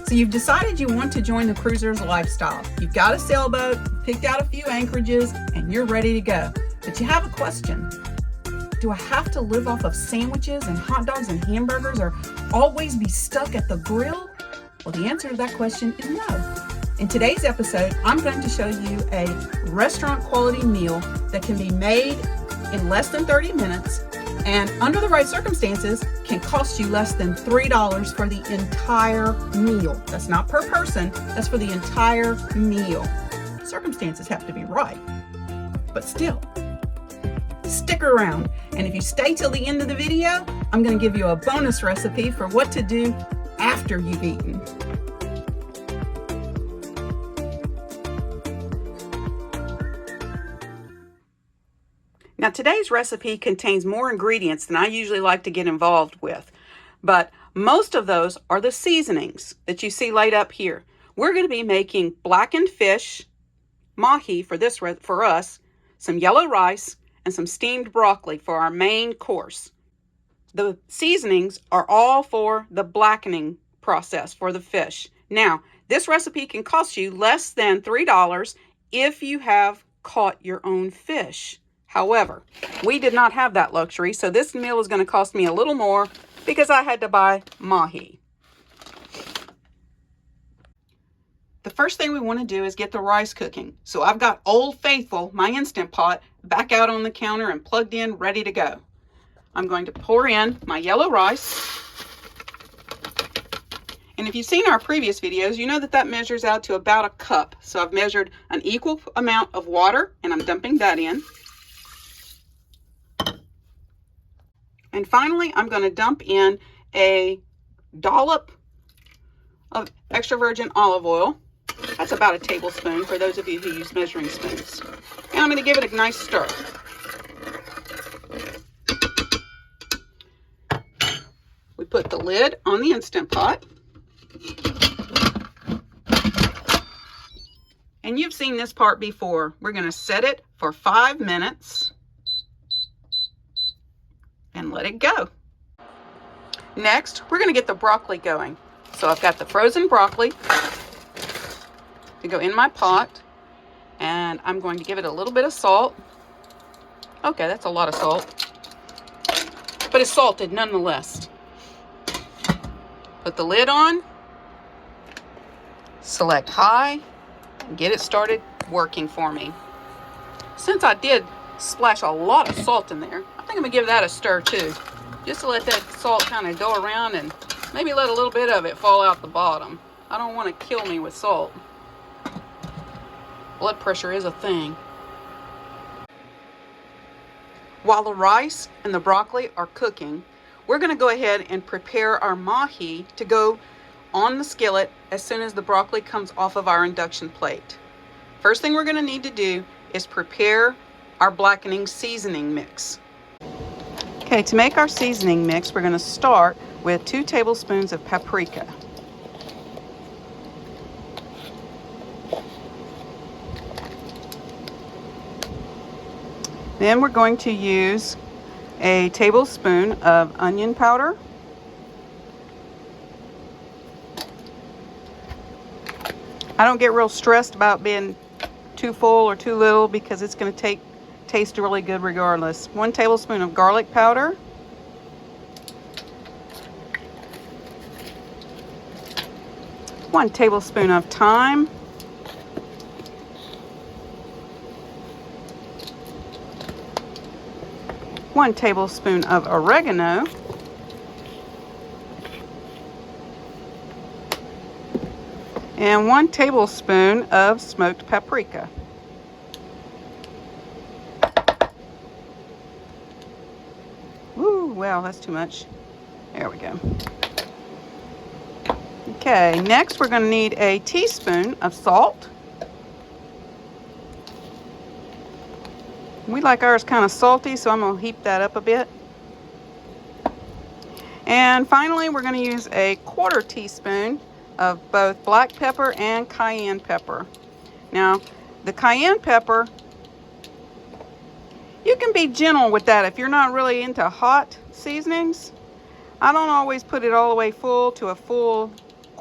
So you've decided you want to join the cruiser's lifestyle. You've got a sailboat, picked out a few anchorages, and you're ready to go. But you have a question. Do I have to live off of sandwiches and hot dogs and hamburgers or always be stuck at the grill? Well, the answer to that question is no. In today's episode, I'm going to show you a restaurant quality meal that can be made in less than 30 minutes and under the right circumstances can cost you less than $3 for the entire meal. That's not per person, that's for the entire meal. Circumstances have to be right, but still, stick around. And if you stay till the end of the video, I'm going to give you a bonus recipe for what to do after you've eaten. Now today's recipe contains more ingredients than I usually like to get involved with, but most of those are the seasonings that you see laid up here. We're going to be making blackened fish, mahi for us, some yellow rice, and some steamed broccoli for our main course. The seasonings are all for the blackening process for the fish. Now, this recipe can cost you less than $3 if you have caught your own fish. However, we did not have that luxury, so this meal is going to cost me a little more because I had to buy mahi. The first thing we want to do is get the rice cooking. So I've got Old Faithful, my Instant Pot, back out on the counter and plugged in, ready to go. I'm going to pour in my yellow rice. And if you've seen our previous videos, you know that measures out to about a cup. So I've measured an equal amount of water and I'm dumping that in. And finally, I'm going to dump in a dollop of extra virgin olive oil. That's about a tablespoon for those of you who use measuring spoons. And I'm going to give it a nice stir. We put the lid on the Instant Pot. And you've seen this part before. We're going to set it for 5 minutes. And let it go. Next, we're going to get the broccoli going. So I've got the frozen broccoli to go in my pot, and I'm going to give it a little bit of salt. Okay, that's a lot of salt, but it's salted nonetheless. Put the lid on, select high, and get it started working for me. Since I did splash a lot of salt in there, I think I'm going to give that a stir too, just to let that salt kind of go around and maybe let a little bit of it fall out the bottom. I don't want to kill me with salt. Blood pressure is a thing. While the rice and the broccoli are cooking, we're going to go ahead and prepare our mahi to go on the skillet as soon as the broccoli comes off of our induction plate. First thing we're going to need to do is prepare our blackening seasoning mix. Okay, to make our seasoning mix, we're going to start with 2 tablespoons of paprika. Then we're going to use a tablespoon of onion powder. I don't get real stressed about being too full or too little because it's going to taste really good regardless. 1 tablespoon of garlic powder. 1 tablespoon of thyme. 1 tablespoon of oregano. And 1 tablespoon of smoked paprika. Ooh, wow, that's too much. There we go. Okay, next we're going to need a teaspoon of salt. We like ours kind of salty, so I'm going to heat that up a bit. And finally, we're going to use a 1/4 teaspoon of both black pepper and cayenne pepper. Now, the cayenne pepper, you can be gentle with that if you're not really into hot seasonings. I don't always put it all the way full to a full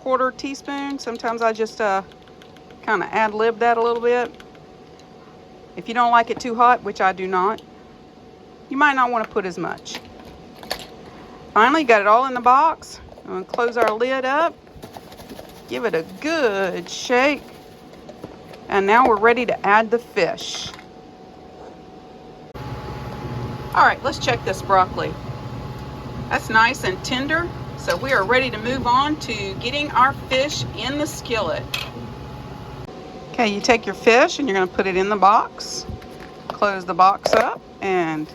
1/4 teaspoon. Sometimes I just kind of ad-lib that a little bit. If you don't like it too hot, which I do not, you might not want to put as much. Finally, got it all in the box. I'm going to close our lid up. Give it a good shake. And now we're ready to add the fish. All right, let's check this broccoli. That's nice and tender. So we are ready to move on to getting our fish in the skillet. Okay, you take your fish and you're going to put it in the box. Close the box up and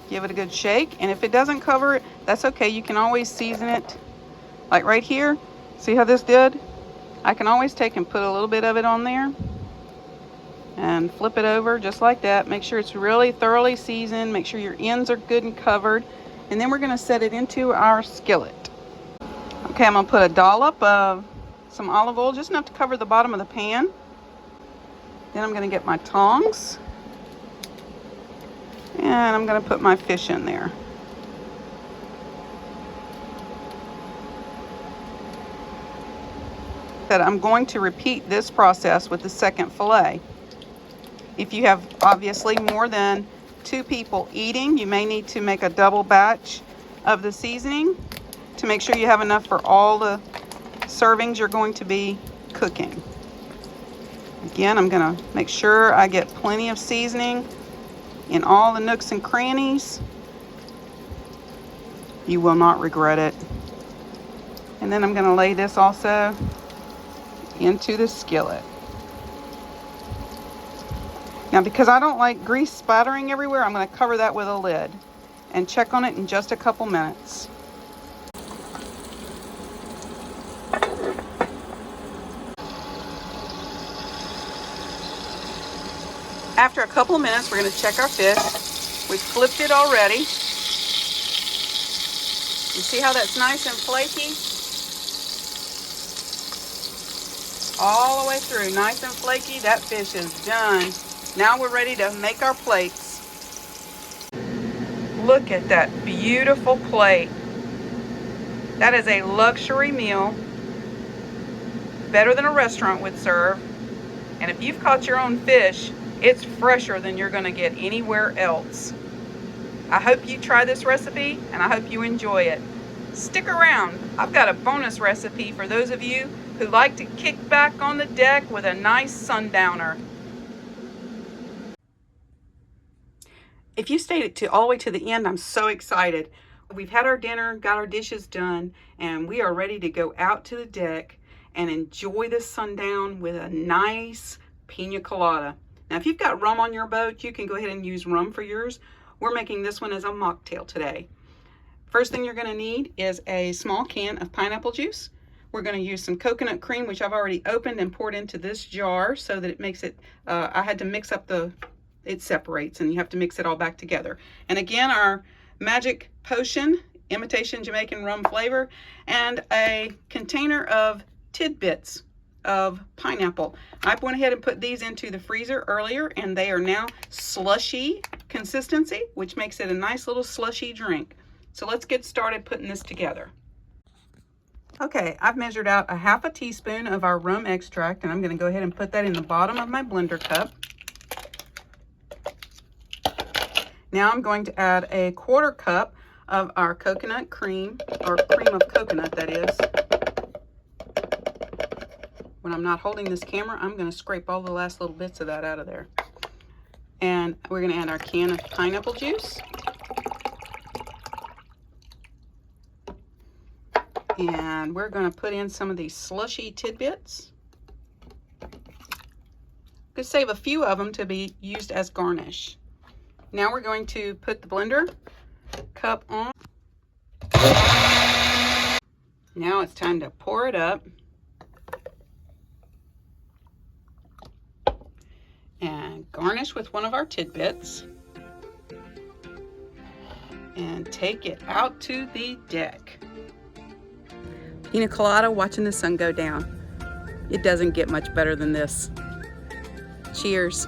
give it a good shake. And if it doesn't cover it, that's okay. You can always season it. Like right here, see how this did? I can always take and put a little bit of it on there and flip it over just like that. Make sure it's really thoroughly seasoned. Make sure your ends are good and covered. And then we're going to set it into our skillet. Okay, I'm going to put a dollop of some olive oil, just enough to cover the bottom of the pan. Then I'm going to get my tongs. And I'm going to put my fish in there. I'm going to repeat this process with the second fillet. If you have obviously more than 2 people eating, you may need to make a double batch of the seasoning to make sure you have enough for all the servings you're going to be cooking. Again, I'm going to make sure I get plenty of seasoning in all the nooks and crannies. You will not regret it. And then I'm going to lay this also into the skillet. Now, because I don't like grease spattering everywhere, I'm going to cover that with a lid and check on it in just a couple minutes. After a couple of minutes, we're going to check our fish. We've flipped it already. You see how that's nice and flaky? All the way through, nice and flaky. That fish is done. Now we're ready to make our plates. Look at that beautiful plate. That is a luxury meal. Better than a restaurant would serve. And if you've caught your own fish, it's fresher than you're going to get anywhere else. I hope you try this recipe and I hope you enjoy it. Stick around. I've got a bonus recipe for those of you who like to kick back on the deck with a nice sundowner. If you stayed all the way to the end, I'm so excited. We've had our dinner, got our dishes done, and we are ready to go out to the deck and enjoy the sundown with a nice pina colada. Now, if you've got rum on your boat, you can go ahead and use rum for yours. We're making this one as a mocktail today. First thing you're going to need is a small can of pineapple juice. We're going to use some coconut cream, which I've already opened and poured into this jar so that it makes it, I had to mix up it separates and you have to mix it all back together. And again, our magic potion, imitation Jamaican rum flavor, and a container of tidbits of pineapple. I went ahead and put these into the freezer earlier and they are now slushy consistency, which makes it a nice little slushy drink. So let's get started putting this together. Okay, I've measured out a 1/2 teaspoon of our rum extract and I'm going to go ahead and put that in the bottom of my blender cup. Now I'm going to add a 1/4 cup of our coconut cream, or cream of coconut that is. When I'm not holding this camera, I'm going to scrape all the last little bits of that out of there. And we're going to add our can of pineapple juice. And we're going to put in some of these slushy tidbits. Could save a few of them to be used as garnish. Now we're going to put the blender cup on. Now it's time to pour it up. And garnish with one of our tidbits. And take it out to the deck. Pina colada, watching the sun go down. It doesn't get much better than this. Cheers.